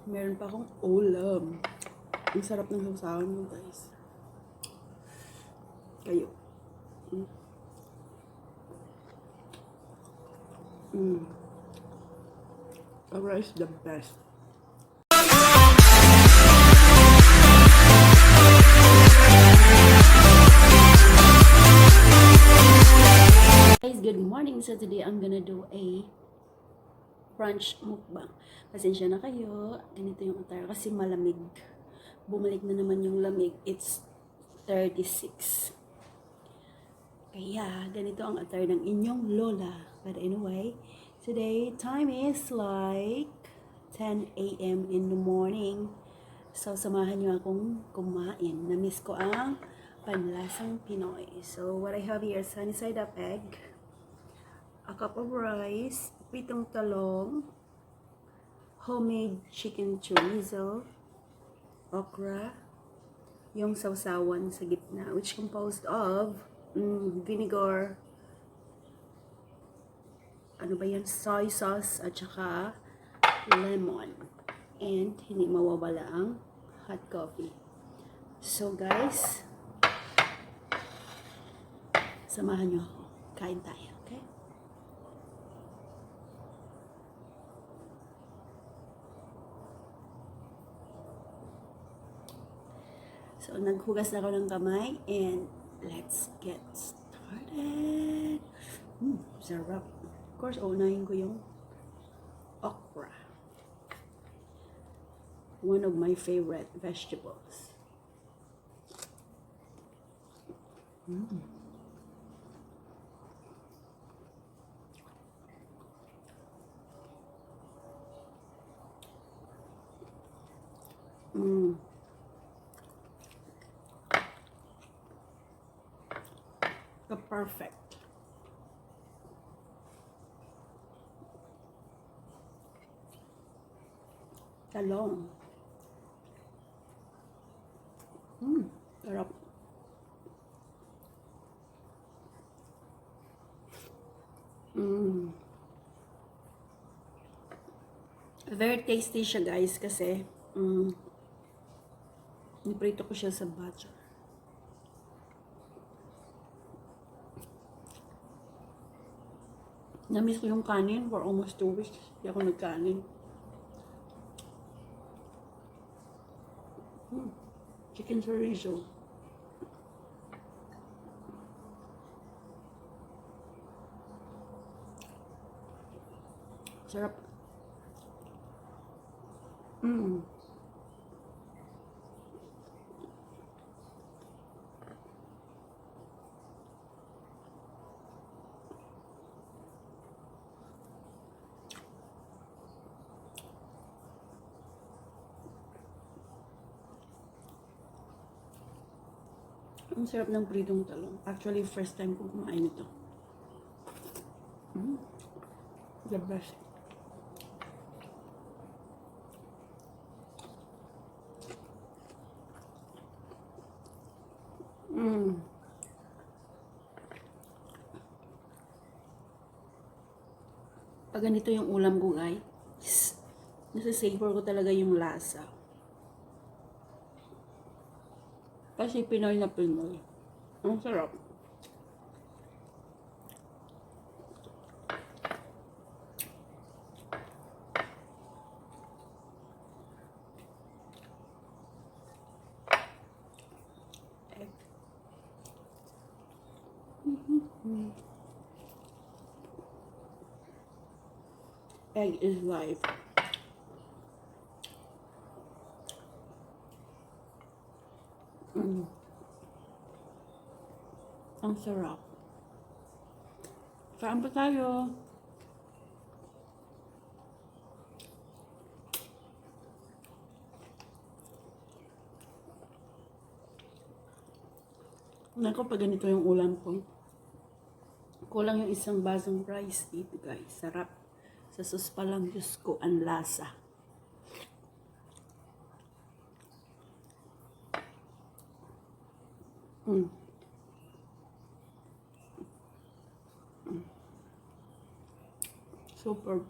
Meron pa akong ulam. Ang sarap ng sausawan mo, guys. Kayo. Okra is the best. Guys, good morning. So today I'm gonna do a brunch mukbang. Pasensya na kayo. Ganito yung attire kasi malamig. Bumalik na naman yung lamig. It's 36. Kaya ganito ang attire ng inyong lola. But anyway, today time is like 10 a.m. in the morning. So samahan nyo akong kumain. Na-miss ko ang Panlasang Pinoy. So what I have here is sunny side up egg, a cup of rice, Pritong talong, homemade chicken chorizo, okra, yung sausawan sa gitna, which composed of vinegar, ano ba yan, soy sauce, at saka lemon. And hindi mawawala ang hot coffee. So guys, samahan nyo ako. Kain tayo, okay? So, naghugas na ako ng kamay and let's get started. Sarap. Of course, unahin ko yung okra. One of my favorite vegetables. The perfect. Talong. Sarap. Very tasty siya, guys, kasi niprito ko siya sa butter. Namiss ko yung kanin for almost 2 weeks. Hindi ako nagkanin. Chicken chorizo. Sarap. Ang sarap ng pritong talong. Actually, first time ko kumain ito. The best. Pag ganito yung ulam ko, guys, nasa-savor ko talaga yung lasa. Kasi Pinoy na Pinoy. Ang sarap. Egg is life. Ang sarap. Kain pa tayo. Nako, pag ganito yung ulam ko, kulang yung isang basong rice dito, guys. Sarap. Sa sauce pa lang, Diyos ko, ang lasa. Super.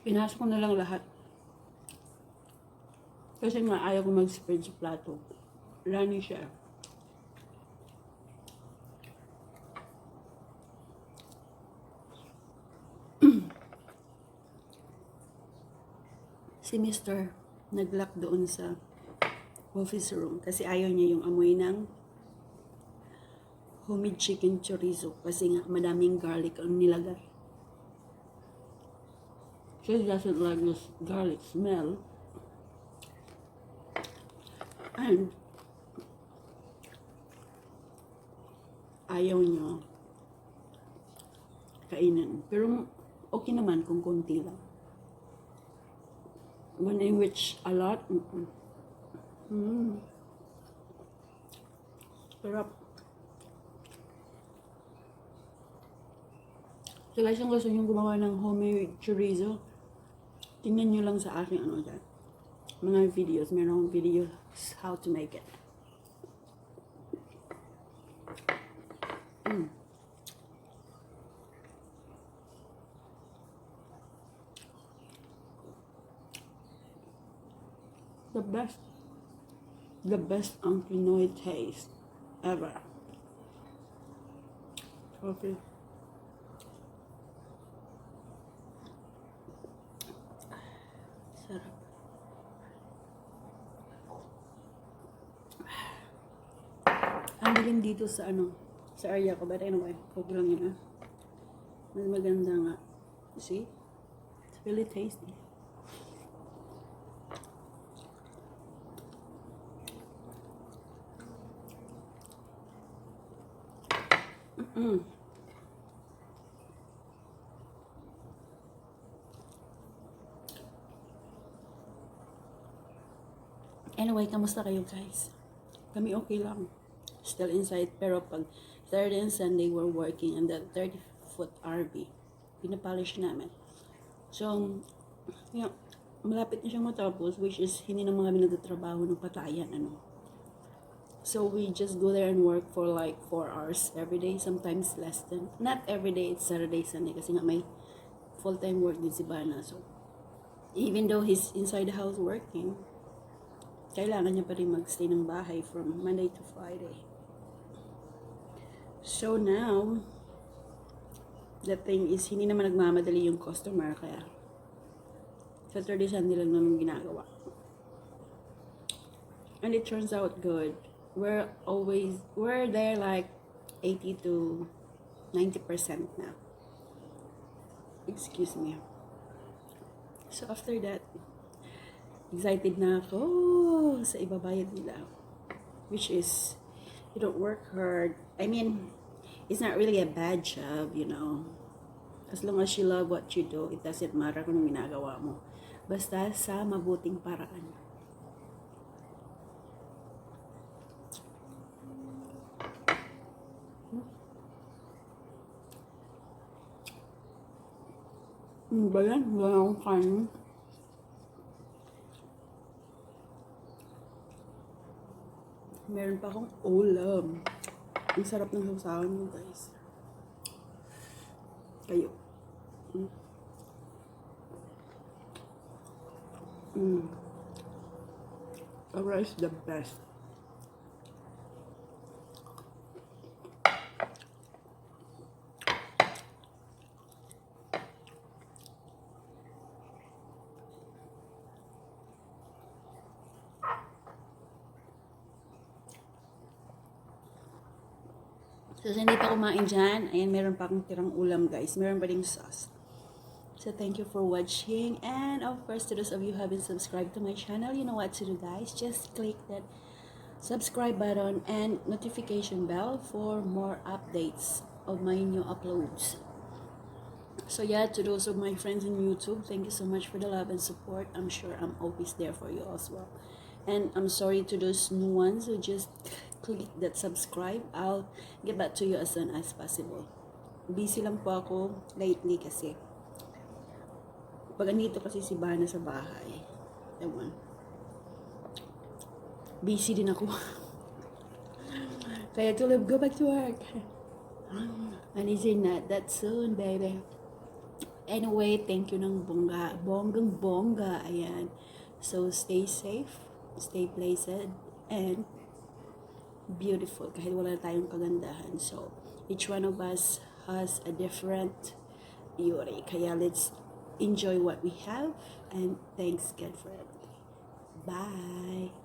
Pinasok ko na lang lahat. Kasi nga ayaw ko mag-spread sa plato. Runny siya. Si Mr. nag-lock doon sa office room kasi ayaw niya yung amoy ng homemade chicken chorizo kasi nga madaming garlic ang nilagay. She doesn't like this garlic smell. And ayaw niya kainin. Pero okay naman kung konti lang. When in which a lot, sarap. So guys, kung gusto nyo gumawa ng homemade chorizo, tingnan nyo lang sa aking dyan. Mga videos. Meron akong videos how to make it. The best ang Pinoy taste ever. Okay. Sarap. Ang dilim dito sa sa area ko, but anyway, okay lang yun Mas maganda nga. See? It's really tasty. Anyway, kamusta kayo guys? Kami okay lang. Still inside, pero pag Saturday and Sunday, we're working in the 30-foot RV. Pinapolish namin. So, malapit na siyang matapos, which is hindi naman kami nagtatrabaho ng patayan, So, we just go there and work for like 4 hours every day, sometimes less than. Not every day, it's Saturday, Sunday, kasi nga may full-time work din si Bana. So, even though he's inside the house working, kailangan niya pa rin magstay ng bahay from Monday to Friday. So now, the thing is, hindi naman nagmamadali yung customer, kaya Saturday, Sunday lang naman ginagawa. And it turns out good. We're there like 80 to 90% now. Excuse me. So after that, excited na ako sa ibabayad nila. Which is, you don't work hard. I mean, it's not really a bad job, As long as you love what you do, it doesn't matter kung anong ginagawa mo. Basta sa mabuting paraan. Ba yan? Wala akong kanin. Meron pa akong ulam. Ang sarap ng sausawan mo, guys. Kayo. Okra is the best. So, hindi pa kumain dyan. Ayan, meron pa akong tirang ulam, guys. Meron pa ding sauce. So, thank you for watching. And, of course, to those of you who haven't subscribed to my channel, you know what to do, guys. Just click that subscribe button and notification bell for more updates of my new uploads. So, yeah, to those of my friends in YouTube, thank you so much for the love and support. I'm sure I'm always there for you as well. And I'm sorry to those new ones who just click that subscribe. I'll get back to you as soon as possible. Busy lang po ako lately kasi pag andito kasi si Bana sa bahay, ewan, busy din ako. Kaya tulog, go back to work. And he said not that soon, baby. Anyway, thank you ng bongga. Bonggang bongga. Ayan. So, stay safe, stay blessed, and beautiful. Kahit wala tayong kagandahan. So, each one of us has a different beauty. Kaya let's enjoy what we have. And thanks God for everything. Bye!